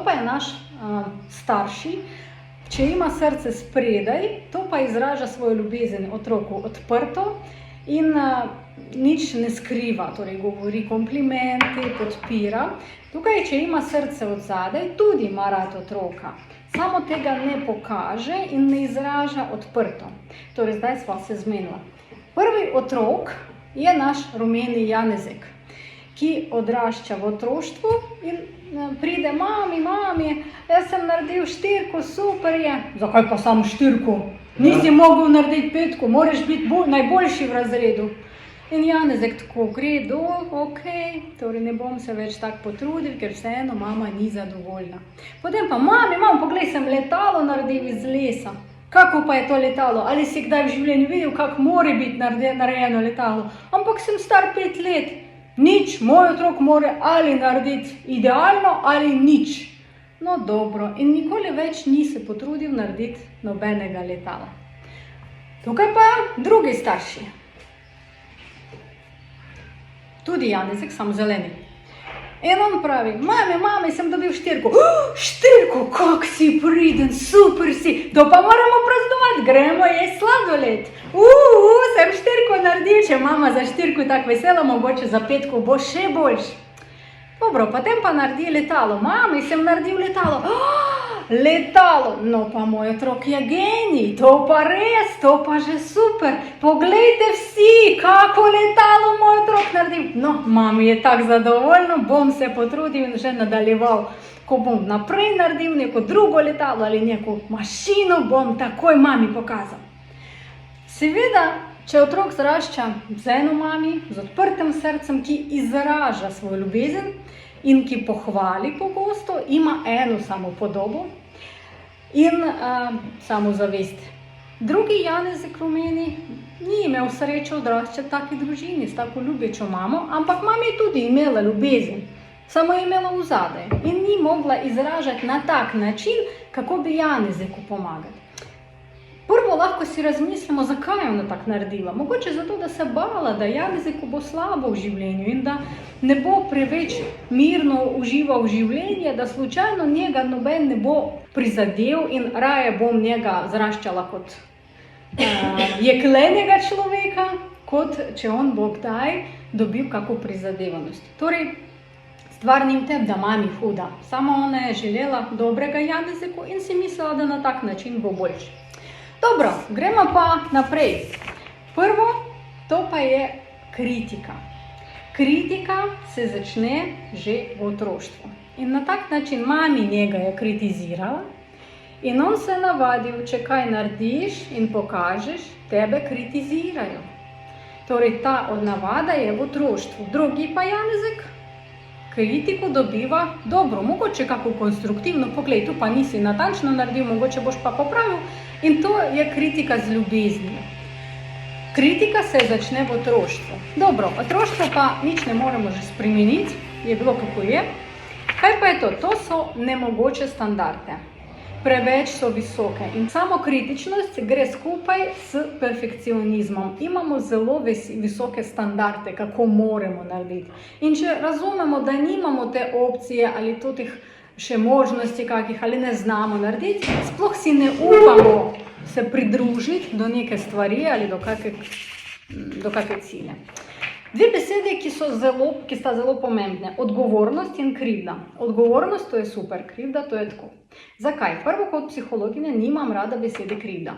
To pa je naš starši. Če ima srce spredaj, to pa izraža svojo ljubezen otroku odprto in nič ne skriva, torej govori komplimenti, podpira. Tukaj, če ima srce od zadaj, tudi ima rad otroka. Samo tega ne pokaže in ne izraža odprto. Torej, zdaj sva se zmenila. Prvi otrok je naš rumeni Janezek, ki odrašča v otroštvu in pride, mami, jaz sem naredil 4, super je. Zakaj pa samo 4? Nisi mogel narediti 5, moraš biti najboljši v razredu. In Janezek tako gre dol, torej ne bom se več tako potrudil, ker vseeno mama ni zadovoljna. Potem pa, mami, poglej, sem letalo naredil iz lesa. Kako pa je to letalo? Ali si kdaj v življenju videl, kako mora biti narejeno letalo? Ampak sem star 5 let. Nič, moj otrok mora ali narediti idealno ali nič. No dobro, in nikoli več ni se potrudil narediti nobenega letala. Tukaj pa drugi starši. Tudi Janezek, samo zeleni. In on pravi, mami, sem dobil 4. 4, kak si priden, super si, to pa moramo praznovati, gremo jesti sladoled. Sem 4 naredil, če mama za 4 tako vesela, mogoče za 5 bo še boljš. Dobro, potem pa naredi letalo. Mami, sem naredil letalo. Letalo, no pa moj otrok je genij, to pa res, to pa že super. Poglejte vsi, kako letalo moj otrok naredil. No, mami je tako zadovoljna, bom se potrudil in že nadaljeval. Ko bom naprej naredil neko drugo letalo ali neko mašino, bom takoj mami pokazal. Seveda, če otrok zrašča z eno mami, z odprtim srcem, ki izraža svojo ljubezen in ki pohvali pogosto, ima eno samopodobo in samozavest. Drugi Janezek rumeni ni imel sreče odraščati v taki družini, s tako ljubečo mamo, ampak mama je tudi imela ljubezen, samo je imela vzadej in ni mogla izražati na tak način, kako bi Janezeku pomagati. Prvo lahko si razmislimo, zakaj je ona tako naredila. Mogoče zato, da se bala, da Janezeku bo slabo v življenju in da ne bo preveč mirno užival v življenje, da slučajno njega noben ne bo prizadel in raje bom njega zraščala kot jeklenega človeka, kot če on bo kdaj dobil kako prizadevanost. Torej, stvar ni v tem, da mami huda. Samo ona je želela dobrega Janezeku in si mislila, da na tak način bo boljši. Dobro, gremo pa naprej. Prvo, to pa je kritika. Kritika se začne že v otroštvu. In na tak način mami njega je kritizirala in on se navadil, če kaj narediš in pokažeš, tebe kritizirajo. Torej, ta odnavada je v otroštvu. Drugi pa Janezek kritiko dobiva dobro, mogoče kako konstruktivno, poglej, tu pa nisi natančno naredil, mogoče boš pa popravil. In to je kritika z ljubeznijo. Kritika se začne v otroštvu. Dobro, otroštvo pa nič ne moremo že spremeniti, je bilo kako je. Kaj pa je to? To so nemogoče standarde. Preveč so visoke in samokritičnost gre skupaj s perfekcionizmom. Imamo zelo visoke standarde, kako moramo narediti. In če razumemo, da nimamo te opcije ali teh še možnosti kakih ali ne znamo narediti, sploh si ne upamo se pridružiti do neke stvari ali do kakve cilje. Dve besede, ki sta zelo pomembne. Odgovornost in krivda. Odgovornost, to je super, krivda, to je tako. Zakaj? Prvo, kot psihologinja nimam rada besede krivda.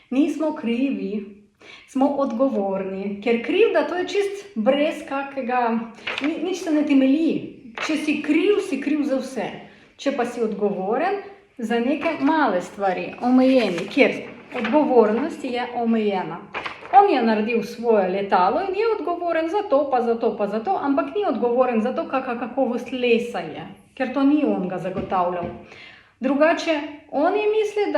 Nismo krivi, smo odgovorni, ker krivda to je čist brez kakega, nič se ne temelji. Če si kriv za vse. Če pa si odgovoren za neke male stvari, omejeni, kjer odgovornost je omejena. On je naredil svoje letalo in je odgovoren za to, pa za to, pa za to, ampak ni odgovoren za to, kakva kakovost lesa je, ker to ni on ga zagotavljal. Drugače, on je mislil,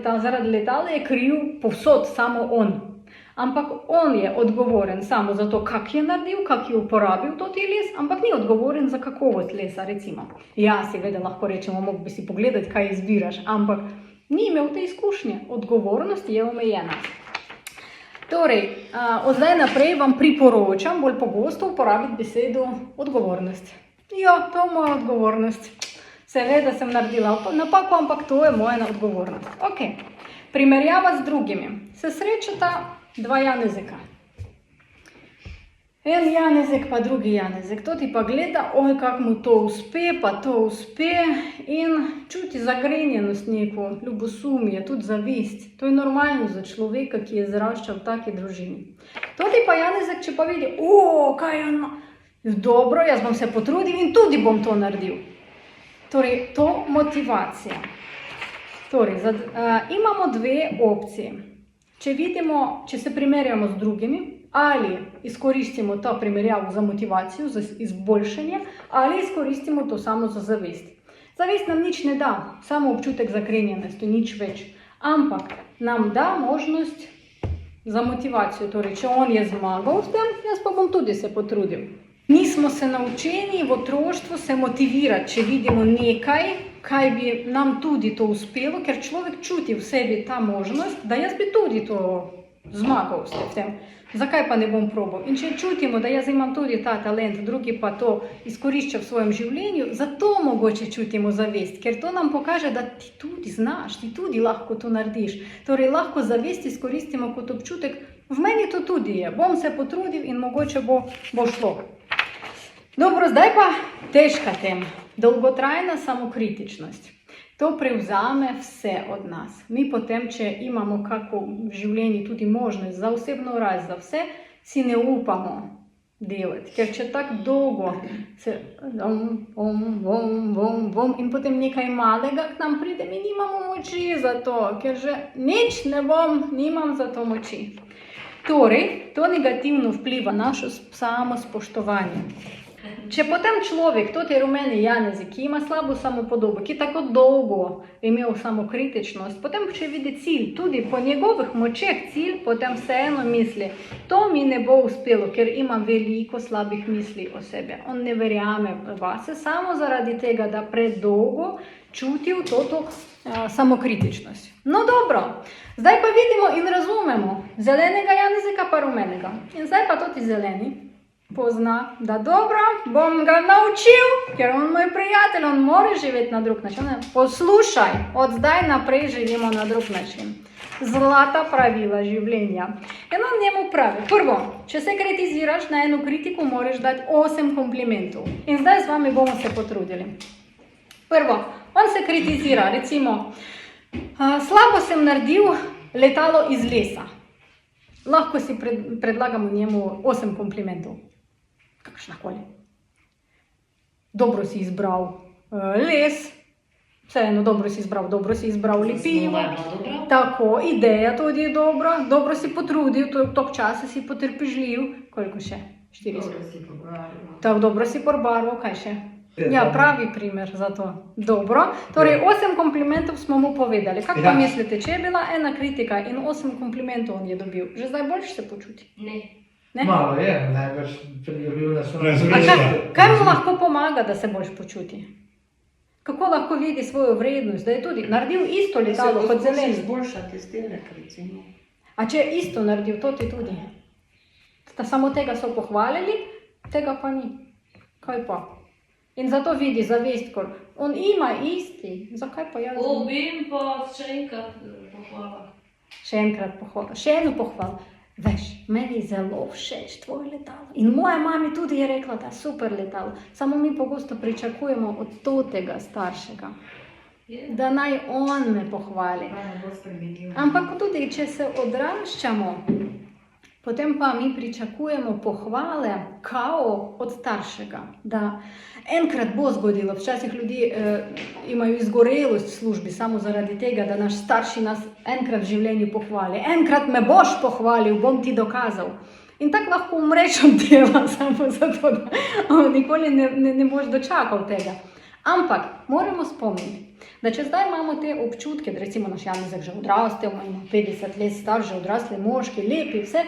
da zaradi letala je kriv povsod samo on. Ampak on je odgovoren samo za to, kak je naredil, kak je uporabil to les, ampak ni odgovoren za kakovost lesa, recimo. Ja, seveda lahko rečemo, mogo bi si pogledati, kaj izbiraš, ampak ni imel te izkušnje. Odgovornost je omejena. Torej, od zdaj naprej vam priporočam bolj pogosto uporabiti besedo odgovornost. Ja, to je moja odgovornost. Seveda sem naredila napako, ampak to je moja odgovornost. Ok, primerjava z drugimi. Se srečata dva Janezeka. En Janezek pa drugi Janezek. To ti pa gleda, oj, kako mu to uspe, pa to uspe in čuti zagrenjenost neko, ljubosumje, tudi zavist. To je normalno za človeka, ki je zraščal v taki družini. To ti pa Janezek, če pa vidi, kaj je ono, dobro, jaz bom se potrudil in tudi bom to naredil. Torej, to motivacija. Torej, imamo dve opcije. Če se primerjamo z drugimi, ali izkoristimo to primerjavo za motivacijo, za izboljšanje, ali izkoristimo to samo za zavest. Zavest nam nič ne da, samo občutek zakrenjenosti, nič več. Ampak nam da možnost za motivacijo. Torej, če on je zmagal v tem, jaz pa bom tudi se potrudil. Nismo se naučeni v otroštvu se motivirati, če vidimo nekaj, kaj bi nam tudi to uspelo, ker človek čuti v sebi ta možnost, da jaz bi tudi to zmagal v tem. Zakaj pa ne bom probal? In če čutimo, da jaz imam tudi ta talent, drugi pa to izkorišča v svojem življenju, zato mogoče čutimo zavest, ker to nam pokaže, da ti tudi znaš, ti tudi lahko to narediš. Torej, lahko zavest izkoristimo kot občutek, v meni to tudi je, bom se potrudil in mogoče bo šlo. Dobro, zdaj pa težka tema. Dolgotrajna samokritičnost. To prevzame vse od nas. Mi potem, če imamo kako v življenju tudi možnost za osebno rast, za vse, si ne upamo delati. Ker če tako dolgo se in potem nekaj malega k nam pride, mi nimamo moči za to, ker že nič ne bom, nimam za to moči. Torej, to negativno vpliva na naše samospoštovanje. Če potem človek, to je rumeni Janezek, ki ima slabo samopodobo, ki tako dolgo imel samokritičnost, potem če vidi cilj, tudi po njegovih močeh cilj, potem vseeno misli, to mi ne bo uspelo, ker ima veliko slabih misli o sebi. On ne verjame vase samo zaradi tega, da predolgo čutil to samokritičnost. No dobro, zdaj pa vidimo in razumemo zelenega Janezeka pa rumenega. In zdaj pa toti zeleni pozna, da dobro, bom ga naučil, ker on moj prijatelj, on mora živeti na drug način. Poslušaj, od zdaj naprej živimo na drug način. Zlata pravila življenja. In on njemu pravi, prvo, če se kritiziraš na eno kritiko, moraš dati 8 komplimentov. In zdaj z vami bomo se potrudili. Prvo, on se kritizira, recimo, slabo sem naredil letalo iz lesa. Lahko si predlagamo njemu 8 komplimentov. Kakšnakoli. Dobro si izbral les, vseeno dobro si izbral lepilo. Tako, ideja tudi je dobra, dobro si potrudil, toliko časa si potrpežljiv. Koliko še? 4. Tako, dobro si pobarval, kaj še? Ja, pravi primer za to. Dobro, torej 8 komplimentov smo mu povedali. Kako pa mislite, če je bila ena kritika in 8 komplimentov on je dobil, že zdaj boljše se počuti? Ne. Malo je, najbrž pridobil na svoje. Kaj mu lahko pomaga, da se boljš počuti? Kako lahko vidi svojo vrednost, da je tudi naredil isto letalo kot zeleni? Izboljšati izdelek, recimo. A če je isto naredil, to ti tudi? Samo tega so pohvalili, tega pa ni. Kaj pa? In zato vidi zavest, ko on ima isti, zakaj pa jaz? Obim pa še enkrat pohvala. Še enkrat pohvala, še eno pohvala. Veš, meni je zelo všeč tvoje letalo. In moja mami tudi je rekla, da je super letalo. Samo mi pogosto pričakujemo od tega staršega, da naj on me pohvali. Ampak tudi, če se odraščamo, potem pa mi pričakujemo pohvale kao od staršega, da enkrat bo zgodilo. Včasih ljudi imajo izgorelost v službi samo zaradi tega, da naš starši nas enkrat v življenju pohvali. Enkrat me boš pohvalil, bom ti dokazal. In tako lahko umreš od dela, samo zato, da nikoli ne boš dočakal tega. Ampak moramo spomniti, da če zdaj imamo te občutke, da recimo naš Janezek že odrastel, ima 50 let star, že odrasli moški, lepi, vse,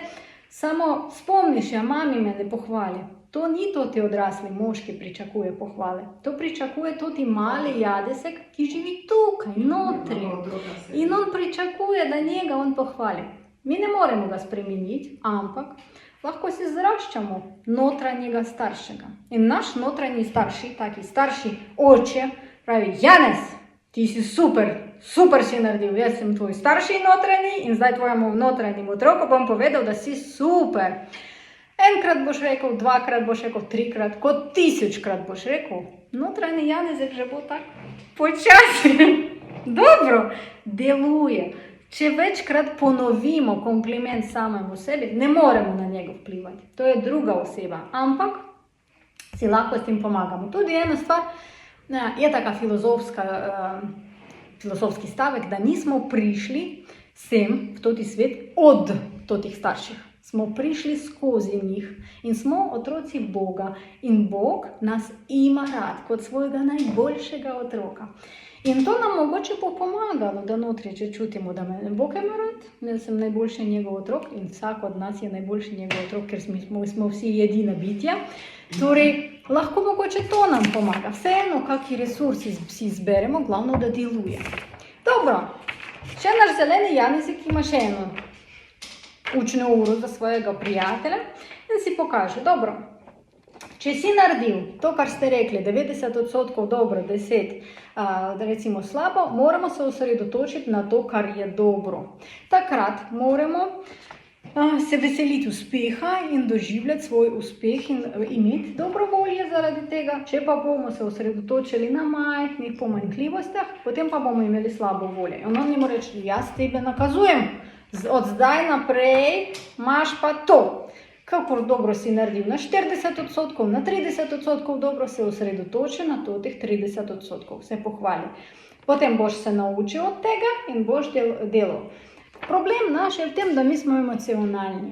samo spomniš, ja, mami me ne pohvali. To ni to ti odrasli moški pričakuje pohvale. To pričakuje ti mali Janezek, ki živi tukaj, notri. In on pričakuje, da njega on pohvali. Mi ne moremo ga spremeniti, ampak lahko si zraščamo notranjega staršega. In naš notranji starši, taki starši oče, Pravi, Janez, ti si super, super si naredil, jaz sem tvoj starši notranji in zdaj tvojemu notranjemu otroku bom povedal, da si super. Enkrat boš rekel, dvakrat boš rekel, trikrat, kot 1000krat boš rekel. Notranji Janezek že bo tak počasi. Dobro, deluje. Če večkrat ponovimo kompliment samemu sebi, ne moremo na njega vplivati. To je druga oseba, ampak si lahko s tem pomagamo. Tudi ena stvar, je taka filozofski stavek, da nismo prišli sem v toti svet od totih starših. Smo prišli skozi njih in smo otroci Boga in Bog nas ima rad kot svojega najboljšega otroka. In to nam mogoče bo pomagalo, da notri, če čutimo, da me Bog ima rad, jaz sem najboljši njegov otrok in vsak od nas je najboljši njegov otrok, ker smo vsi edina bitja. Torej, lahko mogoče to nam pomaga. Vseeno, kakšni resursi si izberemo, glavno, da deluje. Dobro, še naš zeleni Janezek ima še eno učno uro za svojega prijatelja in si pokaže, dobro, če si naredil to, kar ste rekli, 90% dobro, 10% recimo slabo, moramo se osredotočiti na to, kar je dobro. Takrat moramo se veseliti uspeha in doživljati svoj uspeh in imeti dobro volje zaradi tega. Če pa bomo se osredotočili na majhnih pomanjkljivostih, potem pa bomo imeli slabo volje. In on njemu reče, jaz tebe nakazujem, od zdaj naprej imaš pa to. Kakor dobro si naredil na 40%, na 30% dobro se osredotoči na teh 30%, se pohvali. Potem boš se naučil od tega in boš delal. Problem naš je v tem, da mi smo emocionalni.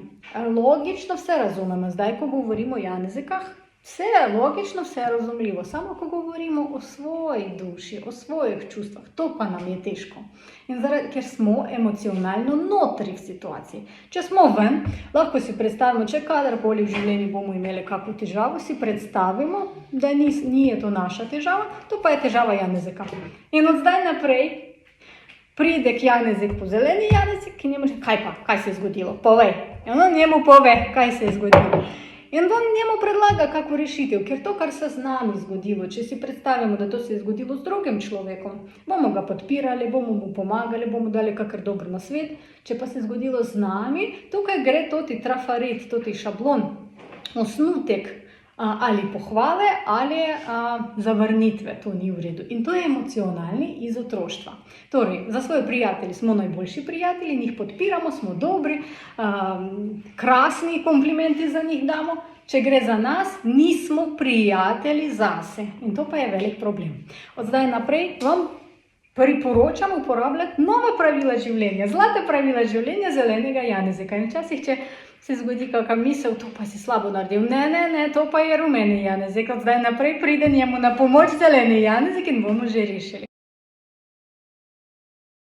Logično vse razumemo. Zdaj, ko govorimo o Janezekah, vse je logično, vse je razumljivo. Samo, ko govorimo o svoji duši, o svojih čustvah, to pa nam je težko. In ker smo emocionalno notri v situaciji. Če smo ven, lahko si predstavimo, če kadarkoli v življenju bomo imeli kakšno težavo, si predstavimo, da ni to naša težava, to pa je težava Janezeka. In od zdaj naprej pride k Janezek po zeleni Janezek, ki njemu reče, kaj se je zgodilo, povej. In on njemu pove, kaj se je zgodilo. In on njemu predlaga kako rešitev, ker to, kar se z nami zgodilo, če si predstavimo, da to se je zgodilo z drugim človekom, bomo ga podpirali, bomo mu pomagali, bomo dali kakor dobro nasvet. Če pa se je zgodilo z nami, tukaj gre toti trafaret, toti šablon, osnutek ali pohvale ali zavrnitve, to ni v redu. In to je emocionalni iz otroštva. Torej, za svoje prijatelje smo najboljši prijatelji, njih podpiramo, smo dobri, krasni komplimenti za njih damo. Če gre za nas, nismo prijatelji zase. In to pa je velik problem. Od zdaj naprej vam priporočam uporabljati nova pravila življenja, zlata pravila življenja zelenega Janezeka. In včasih, če se zgodi kakšna misel, to pa si slabo naredil. Ne, to pa je rumeni Janezek. Od zdaj naprej pride njemu na pomoč zeleni Janezek in bomo že rešili.